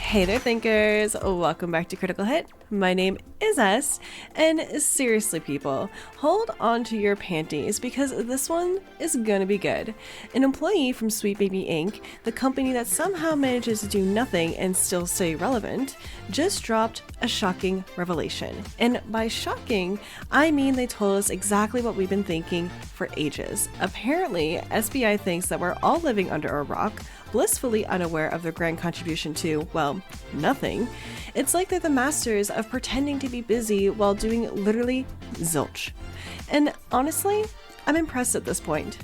Hey there, thinkers! Welcome back to Critical Hit. My name is S, and seriously, people, hold on to your panties because this one is gonna be good. An employee from Sweet Baby Inc., the company that somehow manages to do nothing and still stay relevant, just dropped a shocking revelation. And by shocking, I mean they told us exactly what we've been thinking for ages. Apparently, SBI thinks that we're all living under a rock, blissfully unaware of their grand contribution to, well, nothing. It's like they're the masters of pretending to be busy while doing literally zilch. And honestly, I'm impressed at this point.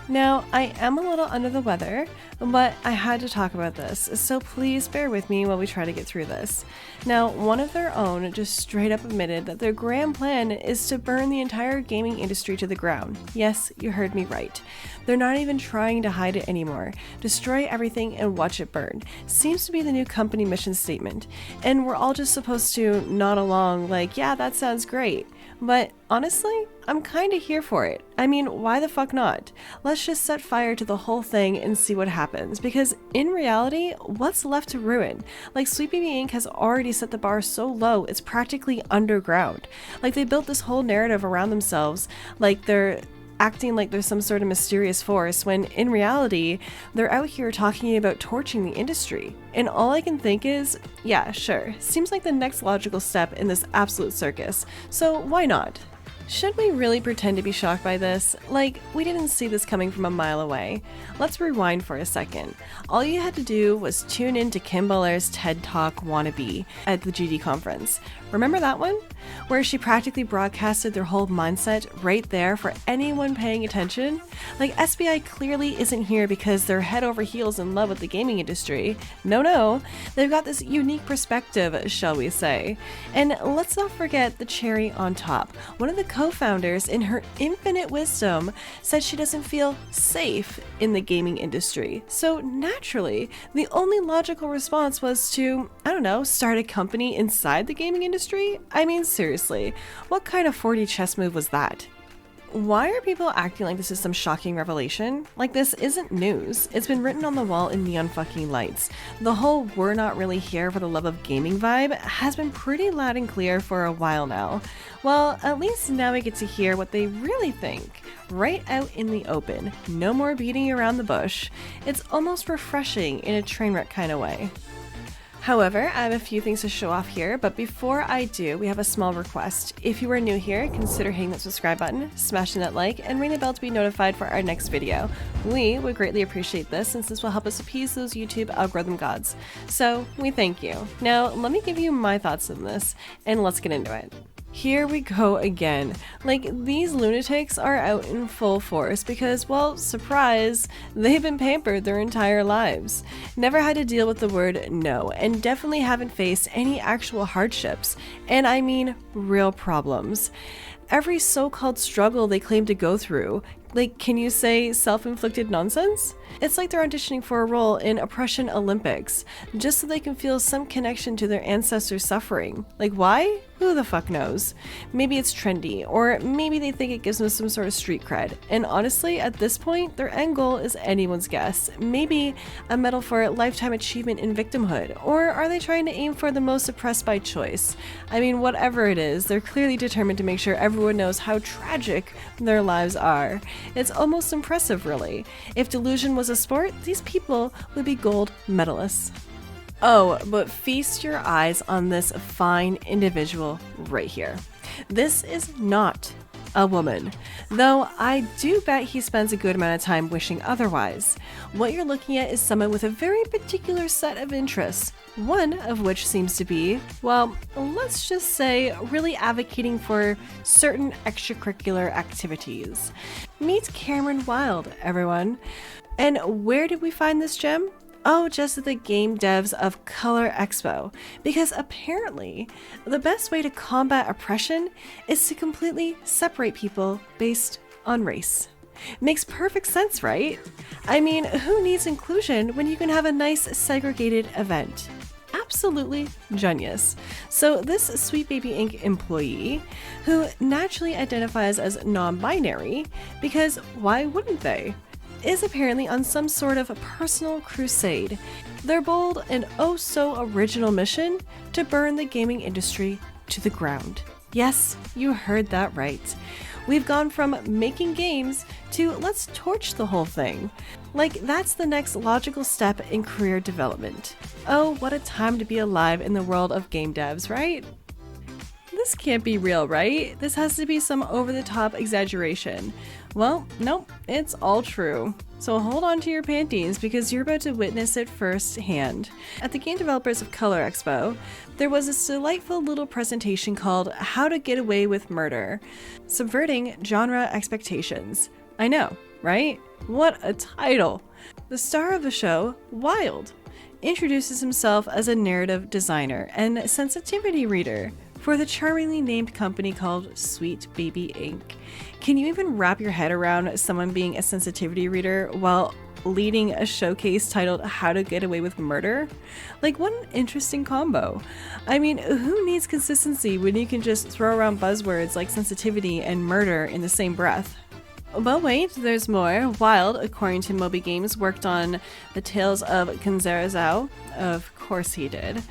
Now, I am a little under the weather, but I had to talk about this, so please bear with me while we try to get through this. Now, one of their own just straight up admitted that their grand plan is to burn the entire gaming industry to the ground. Yes, you heard me right. They're not even trying to hide it anymore. Destroy everything and watch it burn. Seems to be the new company mission statement. And we're all just supposed to nod along like, yeah, that sounds great. But honestly, I'm kinda here for it. I mean, why the fuck not? Let's just set fire to the whole thing and see what happens, because in reality, what's left to ruin? Like, Sweet Baby Inc. has already set the bar so low, it's practically underground. Like, they built this whole narrative around themselves, like they're acting like there's some sort of mysterious force, when in reality, they're out here talking about torching the industry. And all I can think is, yeah, sure, seems like the next logical step in this absolute circus, so why not? Should we really pretend to be shocked by this? Like, we didn't see this coming from a mile away. Let's rewind for a second. All you had to do was tune in to Kim Belair's TED Talk wannabe at the GD conference. Remember that one? Where she practically broadcasted their whole mindset right there for anyone paying attention? Like, SBI clearly isn't here because they're head over heels in love with the gaming industry. No, they've got this unique perspective, shall we say. And let's not forget the cherry on top. One of the co-founders, in her infinite wisdom, said she doesn't feel safe in the gaming industry. So naturally, the only logical response was to, I don't know, start a company inside the gaming industry? I mean, seriously, what kind of 4D chess move was that? Why are people acting like this is some shocking revelation? Like, this isn't news. It's been written on the wall in neon fucking lights. The whole "we're not really here for the love of gaming" vibe has been pretty loud and clear for a while now. Well, at least now we get to hear what they really think, right out in the open. No more beating around the bush. It's almost refreshing in a train wreck kind of way. However, I have a few things to show off here, but before I do, we have a small request. If you are new here, consider hitting that subscribe button, smashing that like, and ring the bell to be notified for our next video. We would greatly appreciate this, since this will help us appease those YouTube algorithm gods. So, we thank you. Now, let me give you my thoughts on this, and let's get into it. Here we go again. Like, these lunatics are out in full force because, well, surprise, they've been pampered their entire lives. Never had to deal with the word no, and definitely haven't faced any actual hardships. And I mean real problems. Every so-called struggle they claim to go through, like, can you say self-inflicted nonsense? It's like they're auditioning for a role in Oppression Olympics, just so they can feel some connection to their ancestors' suffering. Like, why? Who the fuck knows? Maybe it's trendy, or maybe they think it gives them some sort of street cred. And honestly, at this point, their end goal is anyone's guess. Maybe a medal for lifetime achievement in victimhood, or are they trying to aim for the most oppressed by choice? I mean, whatever it is, they're clearly determined to make sure everyone knows how tragic their lives are. It's almost impressive, really. If delusion was a sport, these people would be gold medalists. Oh, but feast your eyes on this fine individual right here. This is not a woman, though I do bet he spends a good amount of time wishing otherwise. What you're looking at is someone with a very particular set of interests, one of which seems to be, well, let's just say, really advocating for certain extracurricular activities. Meet Cameron Wild, everyone. And where did we find this gem? Oh, just at the game devs of Color Expo, because apparently the best way to combat oppression is to completely separate people based on race. Makes perfect sense, right? I mean, who needs inclusion when you can have a nice segregated event? Absolutely genius. So this Sweet Baby Inc. employee, who naturally identifies as non-binary, because why wouldn't they, is apparently on some sort of personal crusade. Their bold and oh so original mission to burn the gaming industry to the ground. Yes, you heard that right. We've gone from making games to let's torch the whole thing. Like, that's the next logical step in career development. Oh, what a time to be alive in the world of game devs, right? This can't be real, right? This has to be some over-the-top exaggeration. Well, nope, it's all true. So hold on to your panties because you're about to witness it firsthand. At the Game Developers of Color Expo, there was this delightful little presentation called How to Get Away with Murder, Subverting Genre Expectations. I know, right? What a title! The star of the show, Wild, introduces himself as a narrative designer and sensitivity reader for the charmingly named company called Sweet Baby Inc. Can you even wrap your head around someone being a sensitivity reader while leading a showcase titled How to Get Away with Murder? Like, what an interesting combo. I mean, who needs consistency when you can just throw around buzzwords like sensitivity and murder in the same breath? But wait, there's more. Wild, according to Moby Games, worked on the Tales of Kunzerezao. Of course he did.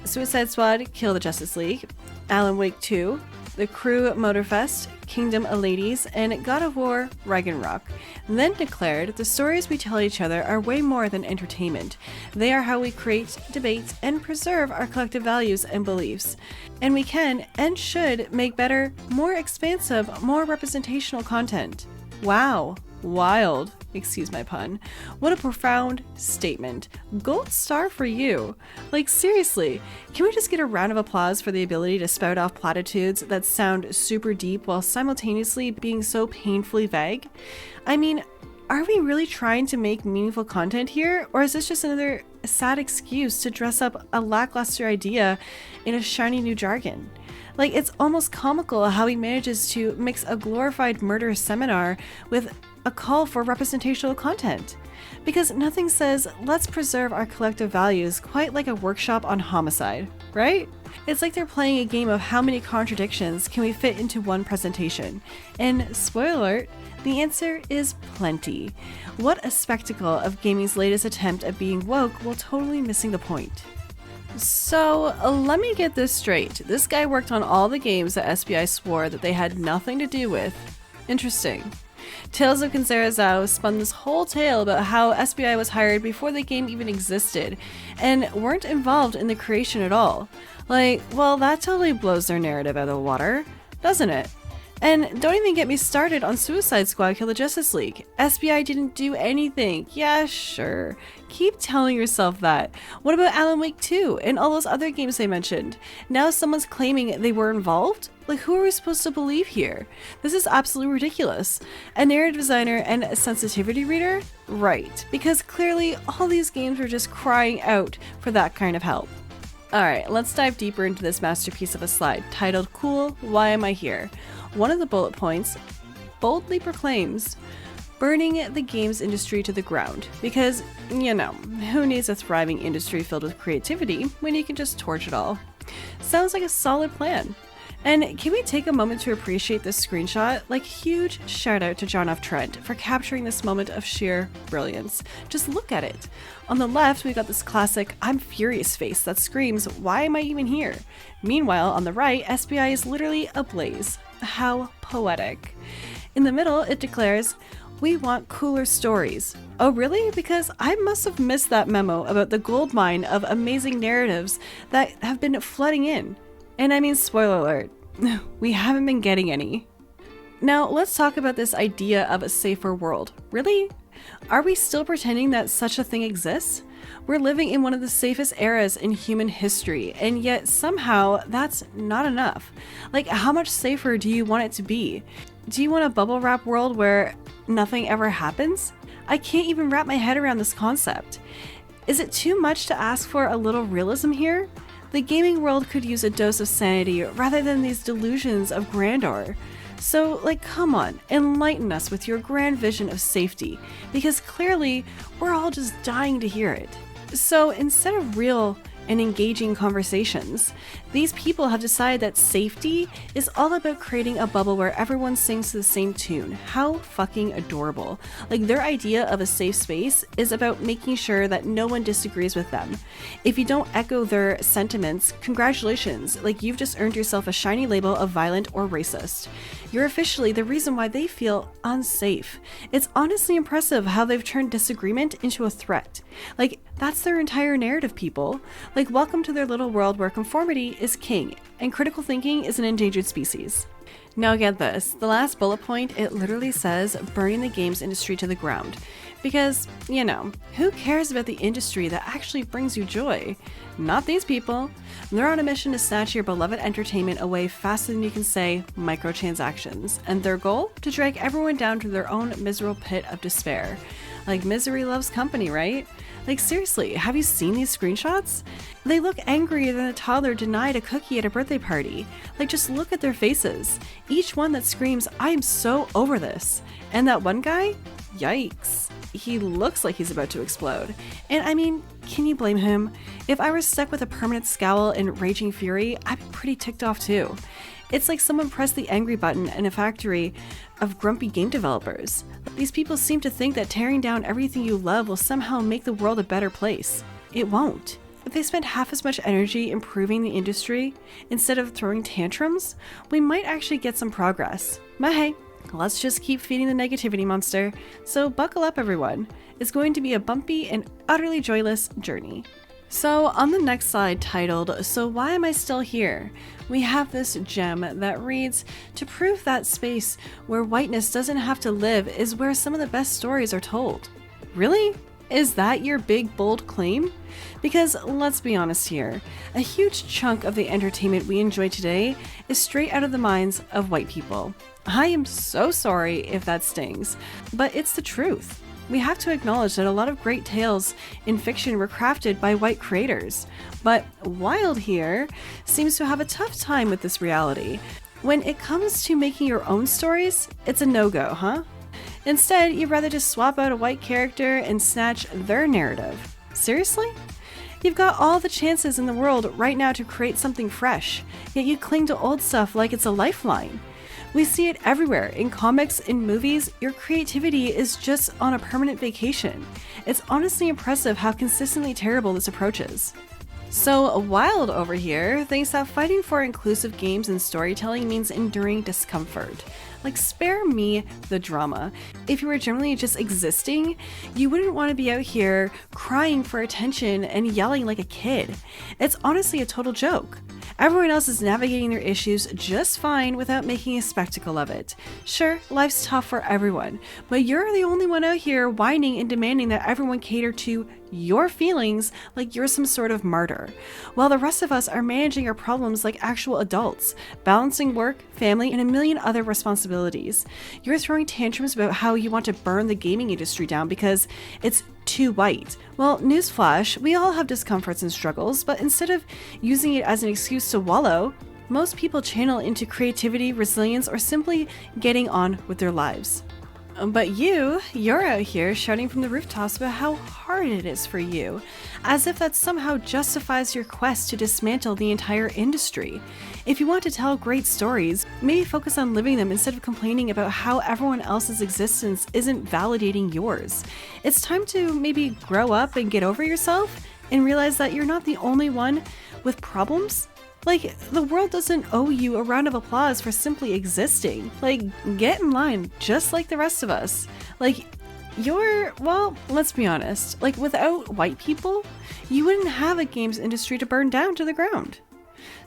Suicide Squad, Kill the Justice League, Alan Wake 2, The Crew Motorfest, Kingdom of Ladies, and God of War Ragnarok, and then declared, the stories we tell each other are way more than entertainment. They are how we create, debate, and preserve our collective values and beliefs. And we can and should make better, more expansive, more representational content. Wow. Wild. Excuse my pun. What a profound statement. Gold star for you. Like, seriously, can we just get a round of applause for the ability to spout off platitudes that sound super deep while simultaneously being so painfully vague? I mean, are we really trying to make meaningful content here, or is this just another sad excuse to dress up a lackluster idea in a shiny new jargon? Like, it's almost comical how he manages to mix a glorified murder seminar with a call for representational content. Because nothing says, let's preserve our collective values quite like a workshop on homicide, right? It's like they're playing a game of how many contradictions can we fit into one presentation. And spoiler alert, the answer is plenty. What a spectacle of gaming's latest attempt at being woke while totally missing the point. So, let me get this straight. This guy worked on all the games that SBI swore that they had nothing to do with. Interesting. Tales of Kunzerezao spun this whole tale about how SBI was hired before the game even existed, and weren't involved in the creation at all. Like, well, that totally blows their narrative out of the water, doesn't it? And don't even get me started on Suicide Squad Kill the Justice League. SBI didn't do anything. Yeah, sure. Keep telling yourself that. What about Alan Wake 2 and all those other games I mentioned? Now someone's claiming they were involved? Like, who are we supposed to believe here? This is absolutely ridiculous. A narrative designer and a sensitivity reader? Right, because clearly all these games were just crying out for that kind of help. Alright, let's dive deeper into this masterpiece of a slide titled Cool, Why Am I Here? One of the bullet points boldly proclaims burning the games industry to the ground because, you know, who needs a thriving industry filled with creativity when you can just torch it all? Sounds like a solid plan. And can we take a moment to appreciate this screenshot? Like, huge shout out to John F. Trent for capturing this moment of sheer brilliance. Just look at it. On the left, we got this classic I'm furious face that screams, why am I even here? Meanwhile, on the right, SBI is literally ablaze. How poetic. In the middle, it declares, we want cooler stories. Oh really? Because I must have missed that memo about the gold mine of amazing narratives that have been flooding in. And I mean, spoiler alert, we haven't been getting any. Now, let's talk about this idea of a safer world. Really? Are we still pretending that such a thing exists? We're living in one of the safest eras in human history, and yet somehow that's not enough. Like, how much safer do you want it to be? Do you want a bubble wrap world where nothing ever happens? I can't even wrap my head around this concept. Is it too much to ask for a little realism here? The gaming world could use a dose of sanity rather than these delusions of grandeur. So, like, come on, enlighten us with your grand vision of safety, because clearly we're all just dying to hear it. So instead of real and engaging conversations. These people have decided that safety is all about creating a bubble where everyone sings to the same tune. How fucking adorable. Like, their idea of a safe space is about making sure that no one disagrees with them. If you don't echo their sentiments, congratulations, like you've just earned yourself a shiny label of violent or racist. You're officially the reason why they feel unsafe. It's honestly impressive how they've turned disagreement into a threat. Like, that's their entire narrative, people. Like, welcome to their little world where conformity is king and critical thinking is an endangered species. Now get this, the last bullet point, it literally says burning the games industry to the ground. Because, you know, who cares about the industry that actually brings you joy? Not these people. They're on a mission to snatch your beloved entertainment away faster than you can say microtransactions. And their goal? To drag everyone down to their own miserable pit of despair. Like, misery loves company, right? Like, seriously, have you seen these screenshots? They look angrier than a toddler denied a cookie at a birthday party. Like, just look at their faces. Each one that screams, I am so over this. And that one guy? Yikes. He looks like he's about to explode. And I mean, can you blame him? If I were stuck with a permanent scowl and raging fury, I'd be pretty ticked off too. It's like someone pressed the angry button in a factory of grumpy game developers. These people seem to think that tearing down everything you love will somehow make the world a better place. It won't. If they spent half as much energy improving the industry instead of throwing tantrums, we might actually get some progress. But hey, let's just keep feeding the negativity monster. So buckle up, everyone. It's going to be a bumpy and utterly joyless journey. So on the next slide, titled, So Why Am I Still Here?, we have this gem that reads, to prove that space where whiteness doesn't have to live is where some of the best stories are told. Really? Is that your big, bold claim? Because let's be honest here, a huge chunk of the entertainment we enjoy today is straight out of the minds of white people. I am so sorry if that stings, but it's the truth. We have to acknowledge that a lot of great tales in fiction were crafted by white creators. But Wild here seems to have a tough time with this reality. When it comes to making your own stories, it's a no-go, huh? Instead, you'd rather just swap out a white character and snatch their narrative. Seriously? You've got all the chances in the world right now to create something fresh, yet you cling to old stuff like it's a lifeline. We see it everywhere, in comics, in movies. Your creativity is just on a permanent vacation. It's honestly impressive how consistently terrible this approach is. So Wild over here thinks that fighting for inclusive games and storytelling means enduring discomfort. Like, spare me the drama. If you were generally just existing, you wouldn't want to be out here crying for attention and yelling like a kid. It's honestly a total joke. Everyone else is navigating their issues just fine without making a spectacle of it. Sure, life's tough for everyone, but you're the only one out here whining and demanding that everyone cater to your feelings like you're some sort of martyr, while the rest of us are managing our problems like actual adults, balancing work, family, and a million other responsibilities. You're throwing tantrums about how you want to burn the gaming industry down because it's too white. Well, newsflash, we all have discomforts and struggles, but instead of using it as an excuse to wallow, most people channel into creativity, resilience, or simply getting on with their lives. But you're out here shouting from the rooftops about how hard it is for you, as if that somehow justifies your quest to dismantle the entire industry. If you want to tell great stories, maybe focus on living them instead of complaining about how everyone else's existence isn't validating yours. It's time to maybe grow up and get over yourself and realize that you're not the only one with problems. Like, the world doesn't owe you a round of applause for simply existing. Like, get in line, just like the rest of us. Like, well, let's be honest. Like, without white people, you wouldn't have a games industry to burn down to the ground.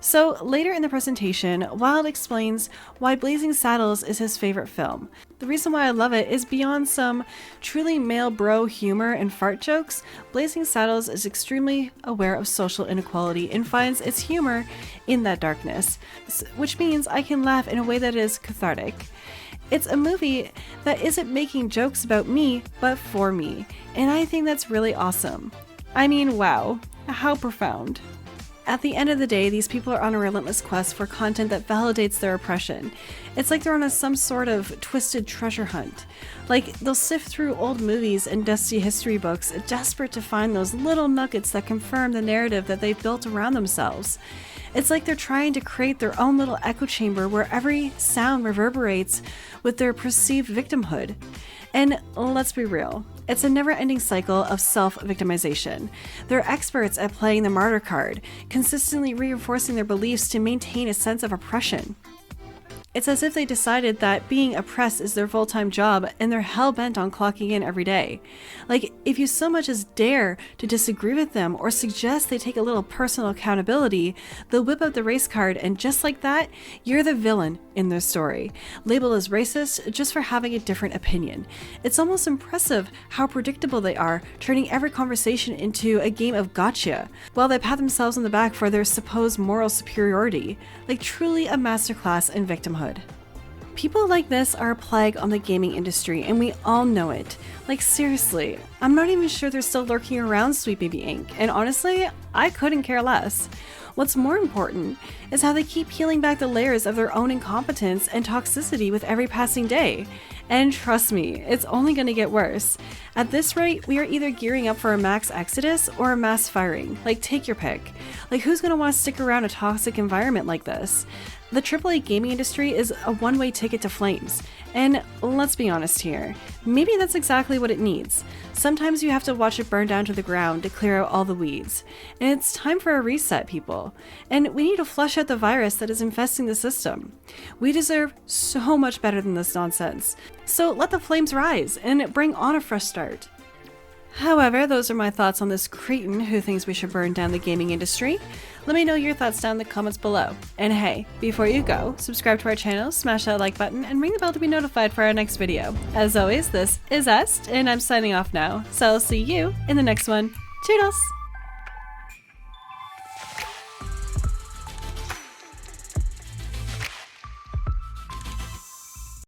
So later in the presentation, Wild explains why Blazing Saddles is his favorite film. The reason why I love it is beyond some truly male bro humor and fart jokes. Blazing Saddles is extremely aware of social inequality and finds its humor in that darkness, which means I can laugh in a way that is cathartic. It's a movie that isn't making jokes about me, but for me, and I think that's really awesome. I mean, wow, how profound. at the end of the day, these people are on a relentless quest for content that validates their oppression. It's like they're on some sort of twisted treasure hunt. Like, they'll sift through old movies and dusty history books, desperate to find those little nuggets that confirm the narrative that they've built around themselves. It's like they're trying to create their own little echo chamber where every sound reverberates with their perceived victimhood. And let's be real, it's a never-ending cycle of self-victimization. They're experts at playing the martyr card, consistently reinforcing their beliefs to maintain a sense of oppression. It's as if they decided that being oppressed is their full-time job and they're hell-bent on clocking in every day. Like, if you so much as dare to disagree with them or suggest they take a little personal accountability, they'll whip out the race card, and just like that, you're the villain in their story, labeled as racist just for having a different opinion. It's almost impressive how predictable they are, turning every conversation into a game of gotcha, while they pat themselves on the back for their supposed moral superiority. Like, truly a masterclass in victimhood. People like this are a plague on the gaming industry, and we all know it. Like, seriously, I'm not even sure they're still lurking around Sweet Baby Inc., and honestly, I couldn't care less. What's more important is how they keep peeling back the layers of their own incompetence and toxicity with every passing day. And trust me, it's only going to get worse. At this rate, we are either gearing up for a max exodus or a mass firing. Like, take your pick. Like, who's going to want to stick around a toxic environment like this? The AAA gaming industry is a one-way ticket to flames. And let's be honest here, maybe that's exactly what it needs. Sometimes you have to watch it burn down to the ground to clear out all the weeds. And it's time for a reset, people. And we need to flush out the virus that is infesting the system. We deserve so much better than this nonsense. So let the flames rise and bring on a fresh start. However, those are my thoughts on this cretin who thinks we should burn down the gaming industry. Let me know your thoughts down in the comments below. And hey, before you go, subscribe to our channel, smash that like button, and ring the bell to be notified for our next video. As always, this is Est, and I'm signing off now, so I'll see you in the next one. Toodles!